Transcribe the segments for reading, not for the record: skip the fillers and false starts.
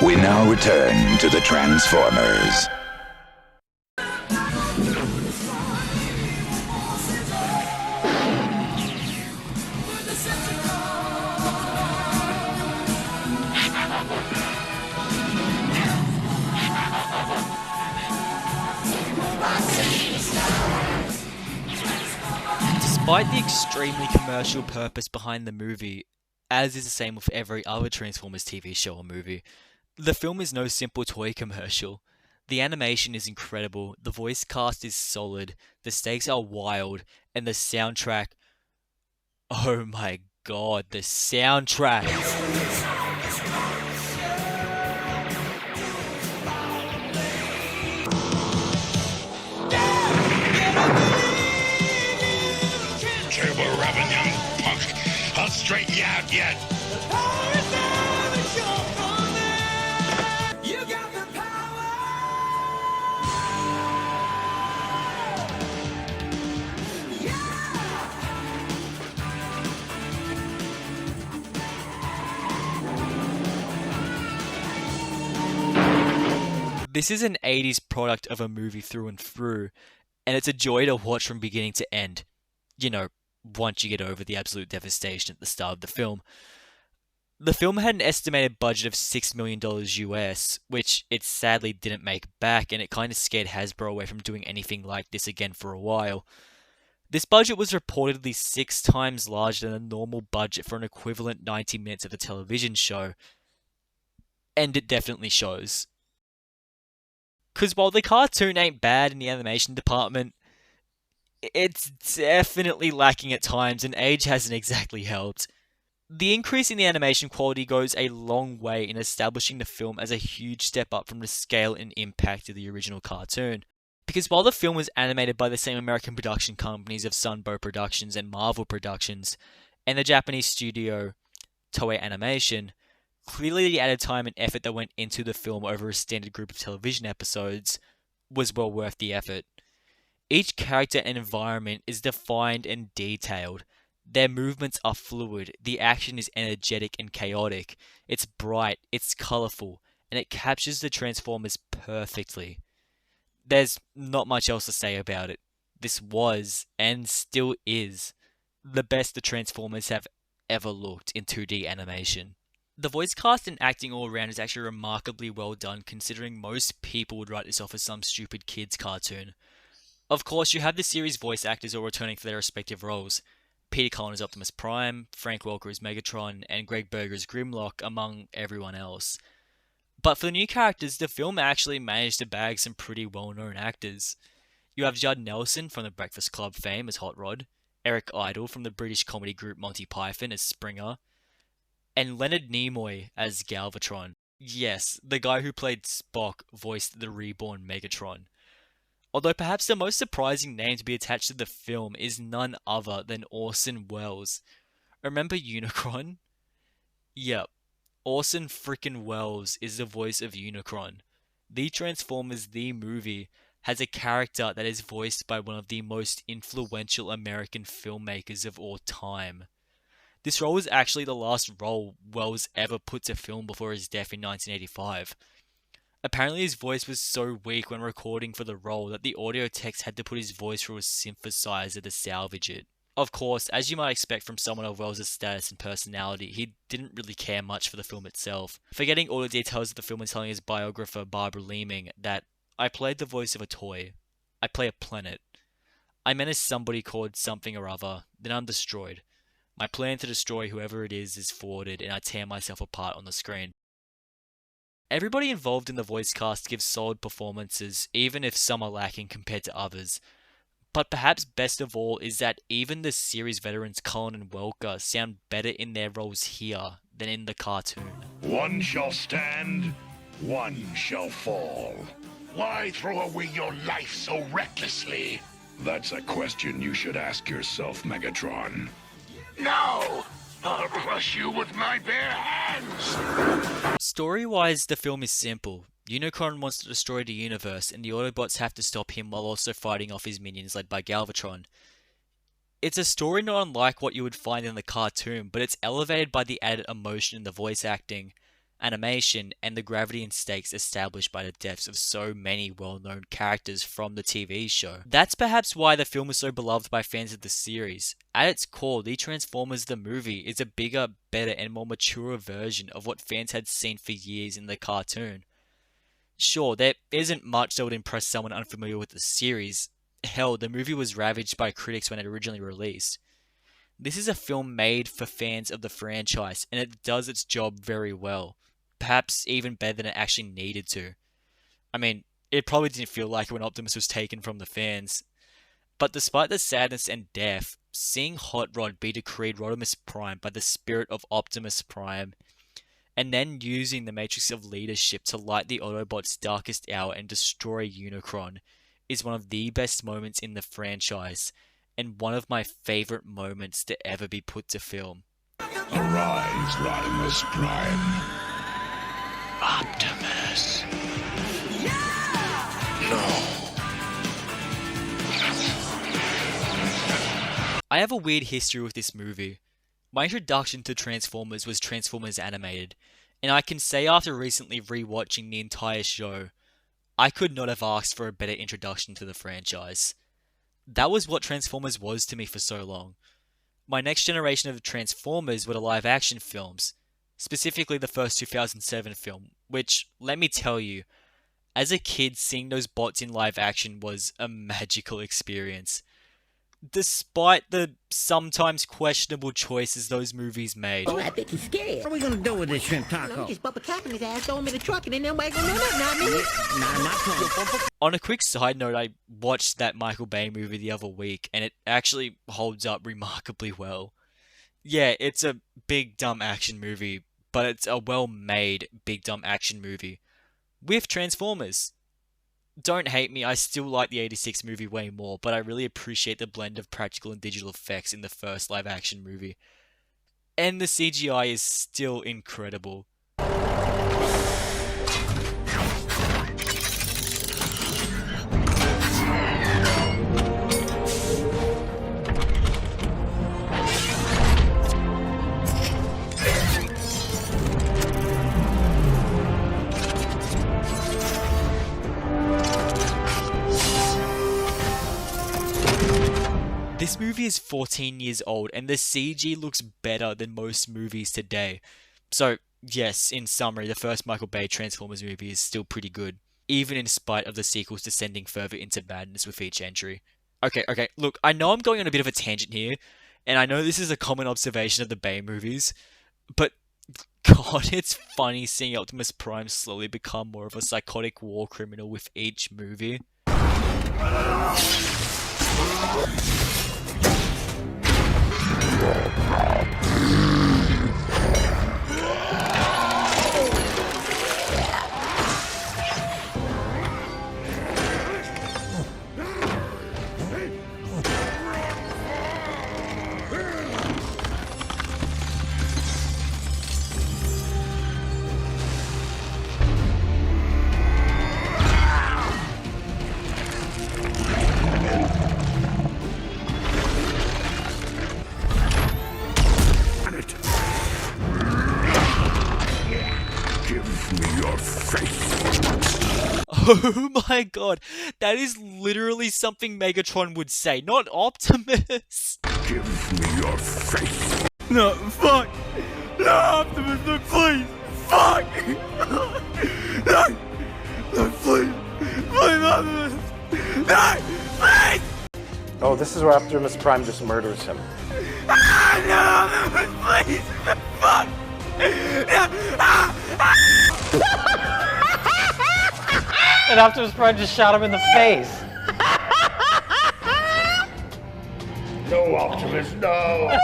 We now return to the Transformers. Despite the extremely commercial purpose behind the movie, as is the same with every other Transformers TV show or movie, the film is no simple toy commercial. The animation is incredible, the voice cast is solid, the stakes are wild, and the soundtrack. Oh my god, the soundtrack! Turbo rubbing, young punk. I'll straighten you out yet. This is an 80s product of a movie through and through, and it's a joy to watch from beginning to end. You know, once you get over the absolute devastation at the start of the film. The film had an estimated budget of $6 million US, which it sadly didn't make back, and it kind of scared Hasbro away from doing anything like this again for a while. This budget was reportedly 6 times larger than a normal budget for an equivalent 90 minutes of a television show, and it definitely shows. Because while the cartoon ain't bad in the animation department, it's definitely lacking at times, and age hasn't exactly helped. The increase in the animation quality goes a long way in establishing the film as a huge step up from the scale and impact of the original cartoon. Because while the film was animated by the same American production companies of Sunbow Productions and Marvel Productions, and the Japanese studio Toei Animation, clearly the added time and effort that went into the film over a standard group of television episodes was well worth the effort. Each character and environment is defined and detailed. Their movements are fluid, the action is energetic and chaotic, it's bright, it's colourful, and it captures the Transformers perfectly. There's not much else to say about it. This was, and still is, the best the Transformers have ever looked in 2D animation. The voice cast and acting all around is actually remarkably well done, considering most people would write this off as some stupid kids cartoon. Of course, you have the series voice actors all returning for their respective roles. Peter Cullen as Optimus Prime, Frank Welker as Megatron, and Greg Berger as Grimlock, among everyone else. But for the new characters, the film actually managed to bag some pretty well-known actors. You have Judd Nelson from the Breakfast Club fame as Hot Rod, Eric Idle from the British comedy group Monty Python as Springer, and Leonard Nimoy as Galvatron. Yes, the guy who played Spock voiced the reborn Megatron. Although perhaps the most surprising name to be attached to the film is none other than Orson Welles. Remember Unicron? Yep, Orson frickin' Welles is the voice of Unicron. The Transformers the movie has a character that is voiced by one of the most influential American filmmakers of all time. This role was actually the last role Welles ever put to film before his death in 1985. Apparently his voice was so weak when recording for the role that the audio techs had to put his voice through a synthesizer to salvage it. Of course, as you might expect from someone of Welles' status and personality, he didn't really care much for the film itself, forgetting all the details of the film and telling his biographer Barbara Leeming that, "I played the voice of a toy. I play a planet. I menace somebody called something or other, then I'm destroyed. My plan to destroy whoever it is thwarted, and I tear myself apart on the screen." Everybody involved in the voice cast gives solid performances, even if some are lacking compared to others. But perhaps best of all is that even the series veterans Cullen and Welker sound better in their roles here than in the cartoon. One shall stand, one shall fall. Why throw away your life so recklessly? That's a question you should ask yourself, Megatron. No! I'll crush you with my bare hands! Story-wise, the film is simple. Unicron wants to destroy the universe, and the Autobots have to stop him while also fighting off his minions led by Galvatron. It's a story not unlike what you would find in the cartoon, but it's elevated by the added emotion in the voice acting. animation, and the gravity and stakes established by the deaths of so many well-known characters from the TV show. That's perhaps why the film is so beloved by fans of the series. At its core, The Transformers the movie is a bigger, better, and more mature version of what fans had seen for years in the cartoon. Sure, there isn't much that would impress someone unfamiliar with the series. Hell, the movie was ravaged by critics when it originally released. This is a film made for fans of the franchise, and it does its job very well. Perhaps even better than it actually needed to. I mean, it probably didn't feel like it when Optimus was taken from the fans. But despite the sadness and death, seeing Hot Rod be decreed Rodimus Prime by the spirit of Optimus Prime, and then using the Matrix of Leadership to light the Autobots' darkest hour and destroy Unicron, is one of the best moments in the franchise, and one of my favorite moments to ever be put to film. Arise, Rodimus Prime. Optimus. No. I have a weird history with this movie. My introduction to Transformers was Transformers Animated, and I can say after recently rewatching the entire show, I could not have asked for a better introduction to the franchise. That was what Transformers was to me for so long. My next generation of Transformers were the live-action films, specifically the first 2007 film, which, let me tell you, as a kid seeing those bots in live action was a magical experience. Despite the sometimes questionable choices those movies made. Oh, I think he's scared. What are we gonna do with this shrimp No, taco? just bump a cap in his ass, throw him in the truck, and then nobody gonna know nothing. Not me. Nah, not so. On a quick side note, I watched that Michael Bay movie the other week, and it actually holds up remarkably well. Yeah, it's a big dumb action movie, but it's a well-made big dumb action movie with Transformers. Don't hate me, I still like the 86 movie way more, but I really appreciate the blend of practical and digital effects in the first live action movie. And the CGI is still incredible. This movie is 14 years old, and the CG looks better than most movies today. So, yes, in summary, the first Michael Bay Transformers movie is still pretty good, even in spite of the sequels descending further into madness with each entry. Okay, look, I know I'm going on a bit of a tangent here, and I know this is a common observation of the Bay movies, but God, it's funny seeing Optimus Prime slowly become more of a psychotic war criminal with each movie. Give me your face. Oh my god, that is literally something Megatron would say, not Optimus! Give me your face. No, fuck! No, Optimus, no, please! Fuck! No! No, please! Please, Optimus! No! Please! Oh, this is where Optimus Prime just murders him. Ah, no, Optimus, please! Fuck! And Optimus Prime just shot him in the face. No, Optimus, no.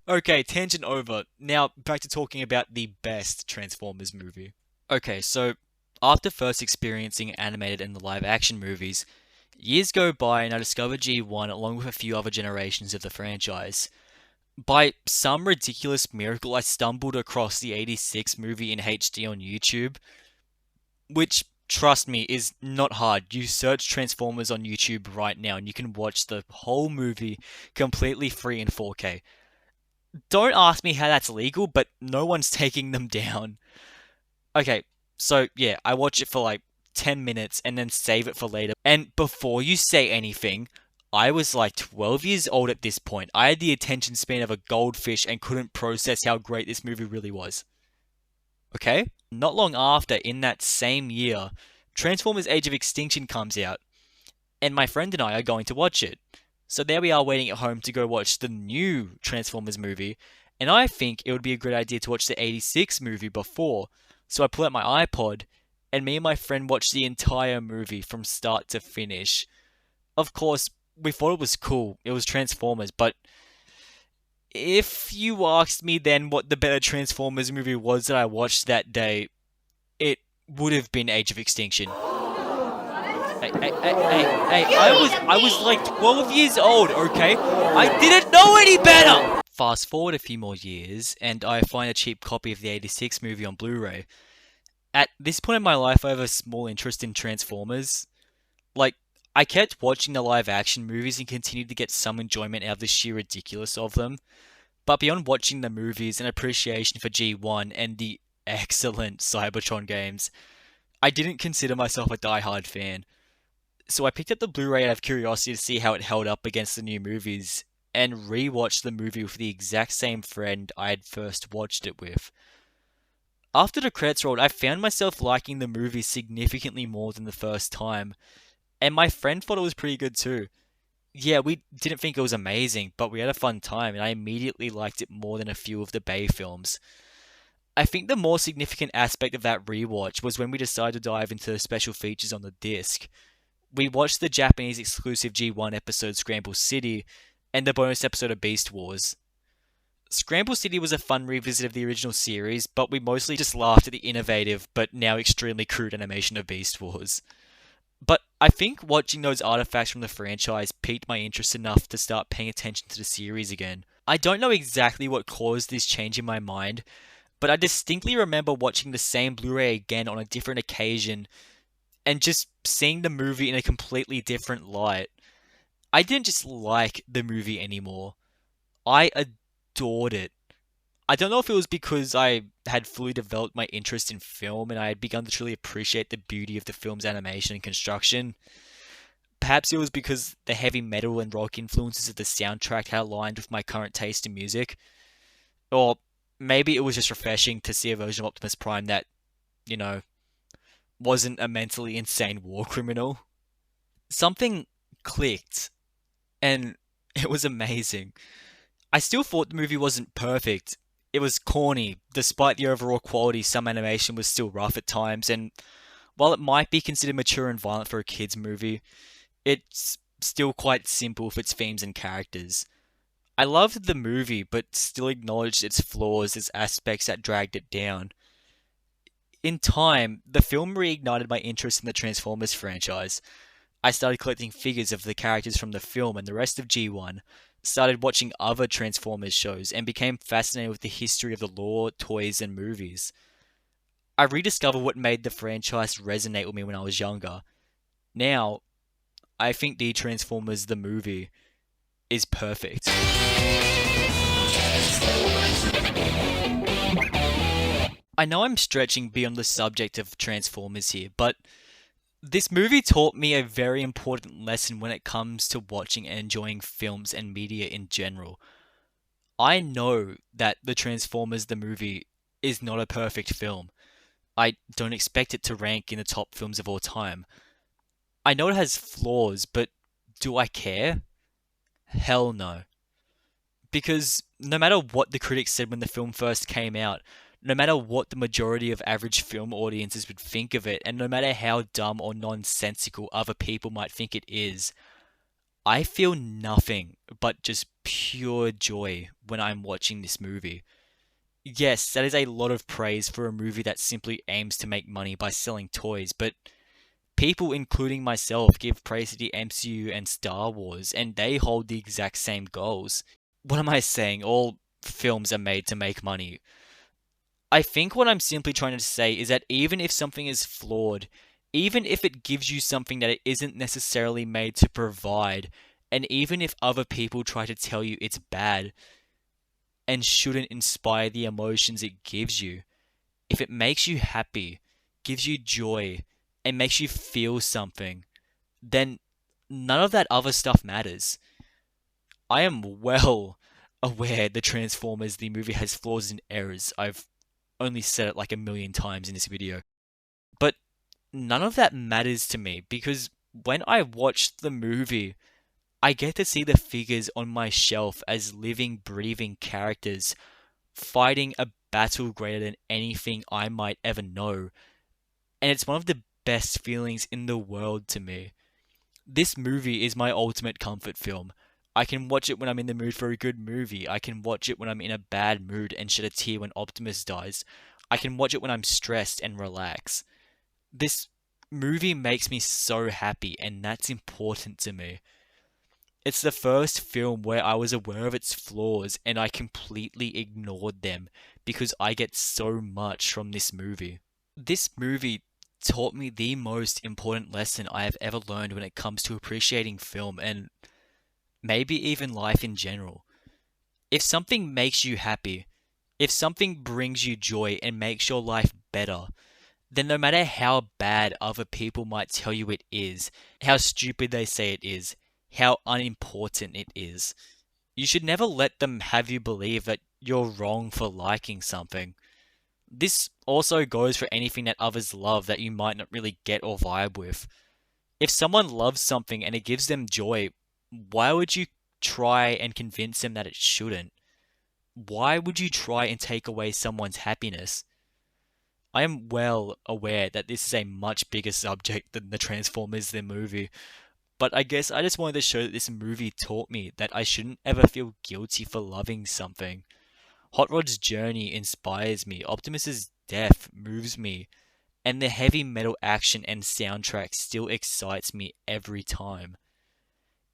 Okay, tangent over. Now, back to talking about the best Transformers movie. Okay, so, after first experiencing animated and the live-action movies, years go by and I discovered G1 along with a few other generations of the franchise. By some ridiculous miracle, I stumbled across the 86 movie in HD on YouTube, which, trust me, is not hard. You search Transformers on YouTube right now and you can watch the whole movie completely free in 4K. Don't ask me how that's legal, but no one's taking them down. Okay, so yeah, I watch it for like 10 minutes and then save it for later. And before you say anything, I was like 12 years old at this point. I had the attention span of a goldfish and couldn't process how great this movie really was. Okay? Not long after, in that same year, Transformers Age of Extinction comes out, and my friend and I are going to watch it. So there we are waiting at home to go watch the new Transformers movie, and I think it would be a good idea to watch the 86 movie before. So I pull out my iPod, and me and my friend watched the entire movie from start to finish. Of course, we thought it was cool. It was Transformers, but if you asked me then what the better Transformers movie was that I watched that day, it would have been Age of Extinction. Hey, I was like 12 years old, okay? I didn't know any better! Fast forward a few more years, and I find a cheap copy of the 86 movie on Blu-ray. At this point in my life, I have a small interest in Transformers. Like, I kept watching the live-action movies and continued to get some enjoyment out of the sheer ridiculous of them. But beyond watching the movies and appreciation for G1 and the excellent Cybertron games, I didn't consider myself a die-hard fan. So I picked up the Blu-ray out of curiosity to see how it held up against the new movies, and re-watched the movie with the exact same friend I had first watched it with. After the credits rolled, I found myself liking the movie significantly more than the first time, and my friend thought it was pretty good too. Yeah, we didn't think it was amazing, but we had a fun time, and I immediately liked it more than a few of the Bay films. I think the more significant aspect of that rewatch was when we decided to dive into the special features on the disc. We watched the Japanese exclusive G1 episode Scramble City, and the bonus episode of Beast Wars. Scramble City was a fun revisit of the original series, but we mostly just laughed at the innovative but now extremely crude animation of Beast Wars. But I think watching those artifacts from the franchise piqued my interest enough to start paying attention to the series again. I don't know exactly what caused this change in my mind, but I distinctly remember watching the same Blu-ray again on a different occasion and just seeing the movie in a completely different light. I didn't just like the movie anymore. I adored it. I don't know if it was because I had fully developed my interest in film and I had begun to truly appreciate the beauty of the film's animation and construction. Perhaps it was because the heavy metal and rock influences of the soundtrack had aligned with my current taste in music. Or maybe it was just refreshing to see a version of Optimus Prime that, wasn't a mentally insane war criminal. Something clicked, and it was amazing. I still thought the movie wasn't perfect. It was corny. Despite the overall quality, some animation was still rough at times, and while it might be considered mature and violent for a kids' movie, it's still quite simple with its themes and characters. I loved the movie, but still acknowledged its flaws as aspects that dragged it down. In time, the film reignited my interest in the Transformers franchise. I started collecting figures of the characters from the film and the rest of G1, started watching other Transformers shows, and became fascinated with the history of the lore, toys, and movies. I rediscovered what made the franchise resonate with me when I was younger. Now, I think the Transformers the movie is perfect. I know I'm stretching beyond the subject of Transformers here, but this movie taught me a very important lesson when it comes to watching and enjoying films and media in general. I know that the Transformers the movie is not a perfect film. I don't expect it to rank in the top films of all time. I know it has flaws, but do I care? Hell no. Because no matter what the critics said when the film first came out, no matter what the majority of average film audiences would think of it, and no matter how dumb or nonsensical other people might think it is, I feel nothing but just pure joy when I'm watching this movie. Yes, that is a lot of praise for a movie that simply aims to make money by selling toys, but people, including myself, give praise to the MCU and Star Wars, and they hold the exact same goals. What am I saying? All films are made to make money. I think what I'm simply trying to say is that even if something is flawed, even if it gives you something that it isn't necessarily made to provide, and even if other people try to tell you it's bad, and shouldn't inspire the emotions it gives you. If it makes you happy, gives you joy, and makes you feel something, then none of that other stuff matters. I am well aware the Transformers the movie has flaws and errors. I've only said it like a million times in this video. But none of that matters to me, because when I watch the movie, I get to see the figures on my shelf as living, breathing characters fighting a battle greater than anything I might ever know. And it's one of the best feelings in the world to me. This movie is my ultimate comfort film. I can watch it when I'm in the mood for a good movie. I can watch it when I'm in a bad mood and shed a tear when Optimus dies. I can watch it when I'm stressed and relax. This movie makes me so happy, and that's important to me. It's the first film where I was aware of its flaws and I completely ignored them because I get so much from this movie. This movie taught me the most important lesson I have ever learned when it comes to appreciating film and maybe even life in general. If something makes you happy, if something brings you joy and makes your life better, then no matter how bad other people might tell you it is, how stupid they say it is, how unimportant it is, you should never let them have you believe that you're wrong for liking something. This also goes for anything that others love that you might not really get or vibe with. If someone loves something and it gives them joy, why would you try and convince them that it shouldn't? Why would you try and take away someone's happiness? I am well aware that this is a much bigger subject than the Transformers the movie, but I guess I just wanted to show that this movie taught me that I shouldn't ever feel guilty for loving something. Hot Rod's journey inspires me, Optimus's death moves me, and the heavy metal action and soundtrack still excites me every time.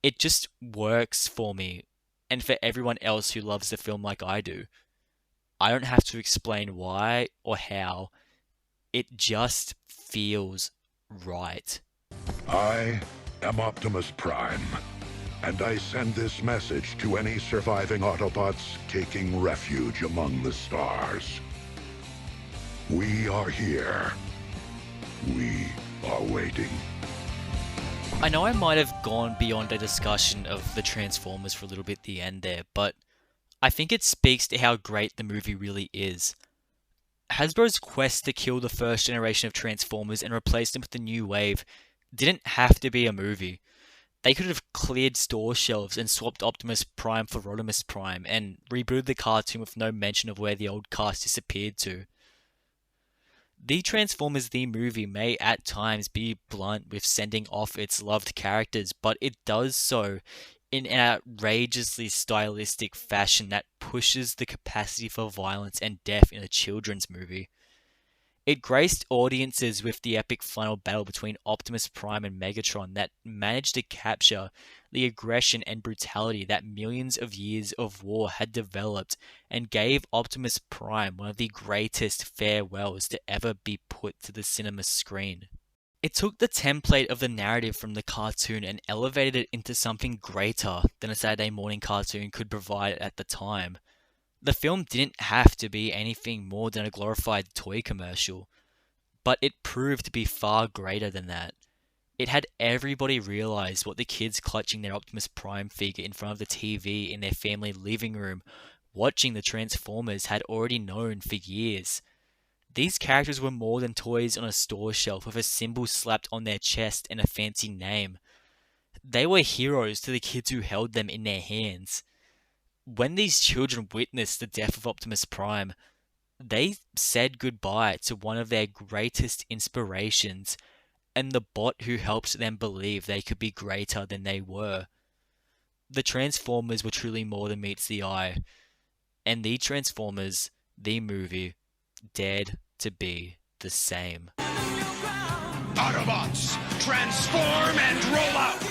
It just works for me, and for everyone else who loves the film like I do. I don't have to explain why or how. It just feels right. I am Optimus Prime, and I send this message to any surviving Autobots taking refuge among the stars. We are here. We are waiting. I know I might have gone beyond a discussion of the Transformers for a little bit at the end there, but I think it speaks to how great the movie really is. Hasbro's quest to kill the first generation of Transformers and replace them with the new wave didn't have to be a movie. They could have cleared store shelves and swapped Optimus Prime for Rodimus Prime and rebooted the cartoon with no mention of where the old cast disappeared to. The Transformers the movie may at times be blunt with sending off its loved characters, but it does so in an outrageously stylistic fashion that pushes the capacity for violence and death in a children's movie. It graced audiences with the epic final battle between Optimus Prime and Megatron that managed to capture the aggression and brutality that millions of years of war had developed and gave Optimus Prime one of the greatest farewells to ever be put to the cinema screen. It took the template of the narrative from the cartoon and elevated it into something greater than a Saturday morning cartoon could provide at the time. The film didn't have to be anything more than a glorified toy commercial, but it proved to be far greater than that. It had everybody realize what the kids clutching their Optimus Prime figure in front of the TV in their family living room watching the Transformers had already known for years. These characters were more than toys on a store shelf with a symbol slapped on their chest and a fancy name. They were heroes to the kids who held them in their hands. When these children witnessed the death of Optimus Prime, they said goodbye to one of their greatest inspirations and the bot who helped them believe they could be greater than they were. The Transformers were truly more than meets the eye, and the Transformers, the movie, dared to be the same. Autobots, transform and roll out!